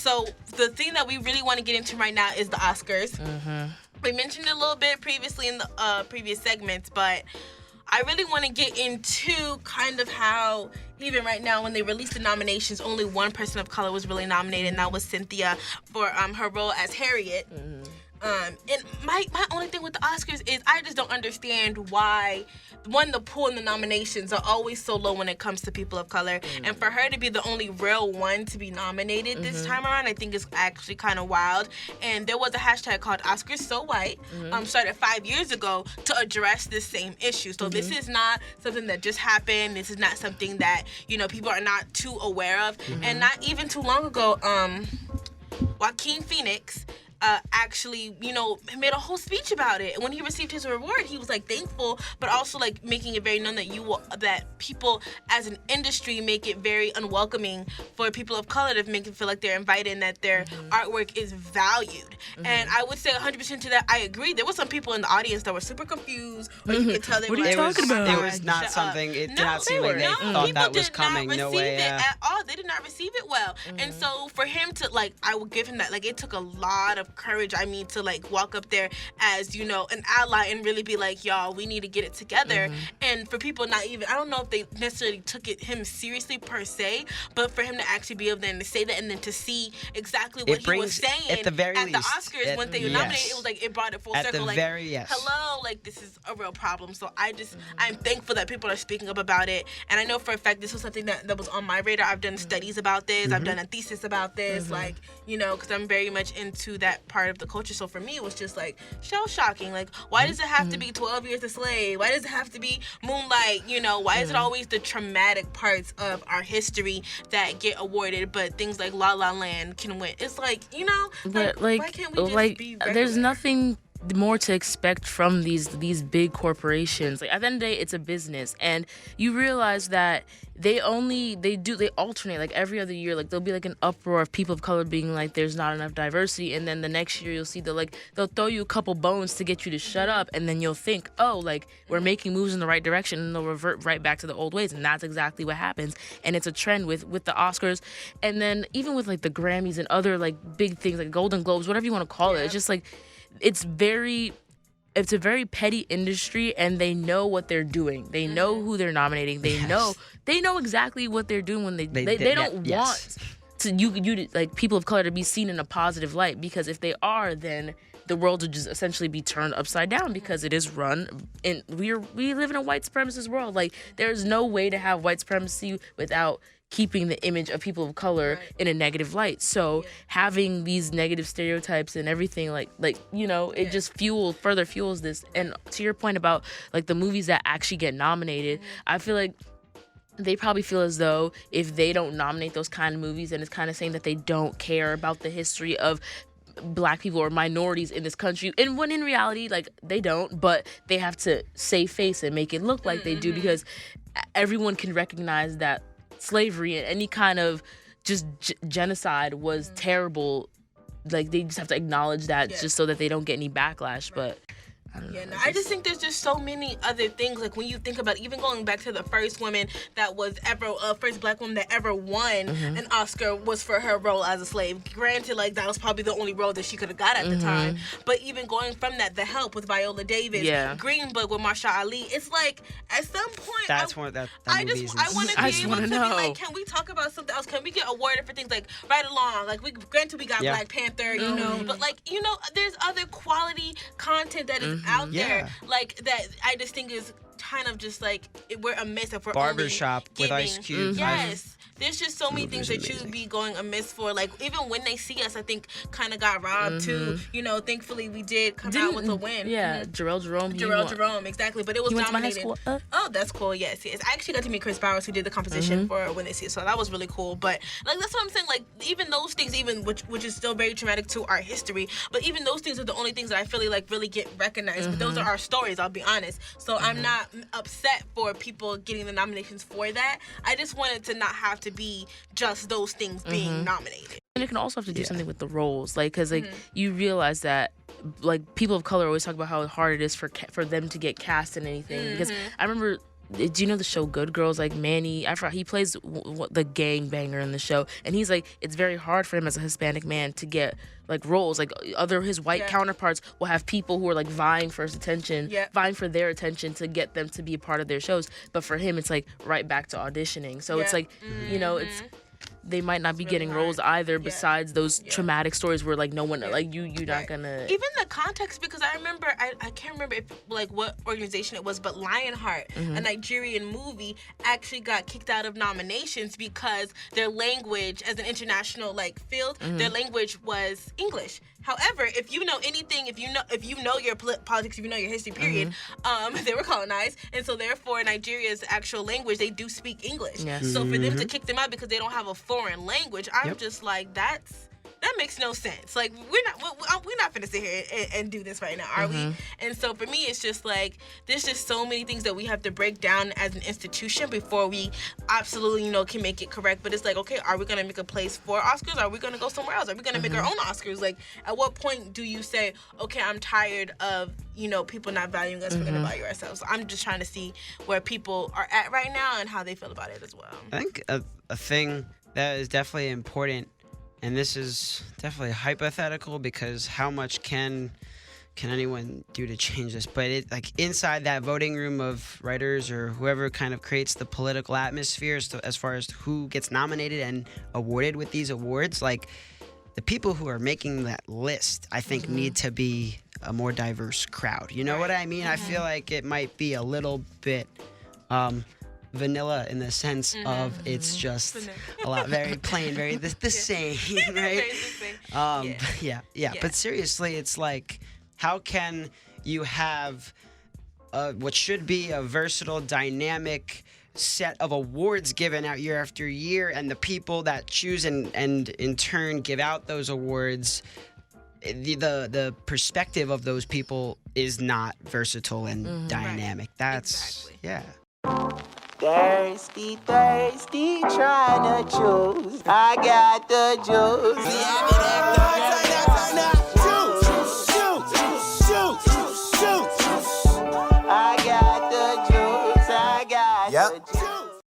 So the thing that we really want to get into right now is the Oscars. We mentioned it a little bit previously in the previous segments, but I really want to get into kind of how, even right now, when they released the nominations, only one person of color was really nominated, and that was Cynthia for her role as Harriet. And my only thing with the Oscars is I just don't understand why, one, the pool and the nominations are always so low when it comes to people of color. And for her to be the only real one to be nominated this time around, I think is actually kind of wild. And there was a hashtag called Oscars So White, started 5 years ago to address this same issue. So this is not something that just happened. This is not something that, people are not too aware of. And not even too long ago, Joaquin Phoenix actually, made a whole speech about it. And when he received his reward, he was thankful, but also making it very known that people as an industry make it very unwelcoming for people of color to make it feel like they're invited and that their artwork is valued. And I would say 100% to that. I agree. There were some people in the audience that were super confused, or you could tell they were What are you talking about? It was not something. It did not seem like they thought that was coming. No way. At all. They did not receive it well. And so for him to I would give him that. It took a lot of courage, to walk up there as, an ally and really be like, y'all, we need to get it together. And for people not even, I don't know if they necessarily took him seriously per se, but for him to actually be able to say that and then to see exactly what he was saying at the Oscars when they were nominated, it was it brought it full circle. Hello, this is a real problem. So I'm thankful that people are speaking up about it. And I know for a fact this was something that was on my radar. I've done studies about this. I've done a thesis about this, because I'm very much into that part of the culture. So for me, it was just shell shocking. Why does it have to be 12 Years a Slave? Why does it have to be Moonlight? Why is it always the traumatic parts of our history that get awarded, but things like La La Land can win? It's why can't we just be regular? There's nothing more to expect from these big corporations. At the end of the day, it's a business, and you realize that they alternate every other year. There'll be an uproar of people of color being there's not enough diversity, and then the next year you'll see they'll throw you a couple bones to get you to shut up, and then you'll think, we're making moves in the right direction, and they'll revert right back to the old ways. And that's exactly what happens. And it's a trend with the Oscars, and then even with the Grammys and other big things like Golden Globes, whatever you want to call it. It's just it's a very petty industry, and they know what they're doing. They know who they're nominating. They know exactly what they're doing when they don't want to you people of color to be seen in a positive light, because if they are, then the world would just essentially be turned upside down, because it is run and we live in a white supremacist world. There's no way to have white supremacy without keeping the image of people of color in a negative light. So having these negative stereotypes and everything, it just further fuels this. And to your point about the movies that actually get nominated, I feel like they probably feel as though if they don't nominate those kind of movies, then it's kind of saying that they don't care about the history of Black people or minorities in this country. And when in reality, they don't, but they have to save face and make it look like they do, because everyone can recognize that slavery and any kind of just genocide was terrible. They just have to acknowledge that just so that they don't get any backlash. But I don't know. I just think there's just so many other things. When you think about even going back to the first woman that was ever, first Black woman that ever won an Oscar was for her role as a slave. Granted, that was probably the only role that she could have got at the time. But even going from that, The Help with Viola Davis, Green Book with Mahershala Ali, it's at some point, that's one that I want to be able to know. Can we talk about something else? Can we get awarded for things Right Along? Granted, we got Black Panther, but there's other quality content that is out there, that I just think is kind of just we're amiss if we're Barbershop with Ice Cube. Yes. There's just so many things that you'd be going amiss for. Even When They See Us, I think, kind of got robbed too. Thankfully we did come out with a win. Yeah, Jarrell Jerome, exactly. But it was nominated. Oh, that's cool. Yes. I actually got to meet Chris Bowers, who did the composition for When They See Us, so that was really cool. But that's what I'm saying. Even those things, which is still very traumatic to our history, but even those things are the only things that I feel really get recognized. But those are our stories. I'll be honest. So I'm not upset for people getting the nominations for that. I just wanted to not have to be just those things being nominated. And it can also have to do something with the roles, because you realize that people of color always talk about how hard it is for them to get cast in anything. Because I remember do you know the show Good Girls? Like Manny, I forgot, he plays the gang banger in the show, and he's like, it's very hard for him as a Hispanic man to get like roles. Like his white counterparts will have people who are like vying for his attention, vying for their attention to get them to be a part of their shows. But for him, it's like right back to auditioning. So it's like, you know, they might not be really getting roles either, besides those traumatic stories where like no one like you're not gonna even the context, because I remember I can't remember if like what organization it was, but Lionheart, a Nigerian movie, actually got kicked out of nominations because their language as an international like field, their language was English. However, if you know anything, if you know your politics, if you know your history, period, they were colonized, and so therefore Nigeria's actual language, they do speak English. So for them to kick them out because they don't have a foreign language, I'm just like, that makes no sense. Like, we're not finna sit here and do this right now, are we? And so for me, it's just like, there's just so many things that we have to break down as an institution before we absolutely, you know, can make it correct. But it's like, okay, are we gonna make a place for Oscars? Are we gonna go somewhere else? Are we gonna make our own Oscars? Like, at what point do you say, okay, I'm tired of, you know, people not valuing us, we're gonna value ourselves? I'm just trying to see where people are at right now and how they feel about it as well. I think a thing that is definitely important, and this is definitely hypothetical because how much can anyone do to change this? But it, like, inside that voting room of writers or whoever kind of creates the political atmosphere as far as who gets nominated and awarded with these awards, like the people who are making that list, I think need to be a more diverse crowd. You know what I mean? I feel like it might be a little bit vanilla in the sense of it's just a lot very plain, very the same, right? But seriously, it's like, how can you have what should be a versatile, dynamic set of awards given out year after year, and the people that choose and in turn give out those awards, the perspective of those people is not versatile and dynamic. That's Thirsty, trying to choose. I got the juice.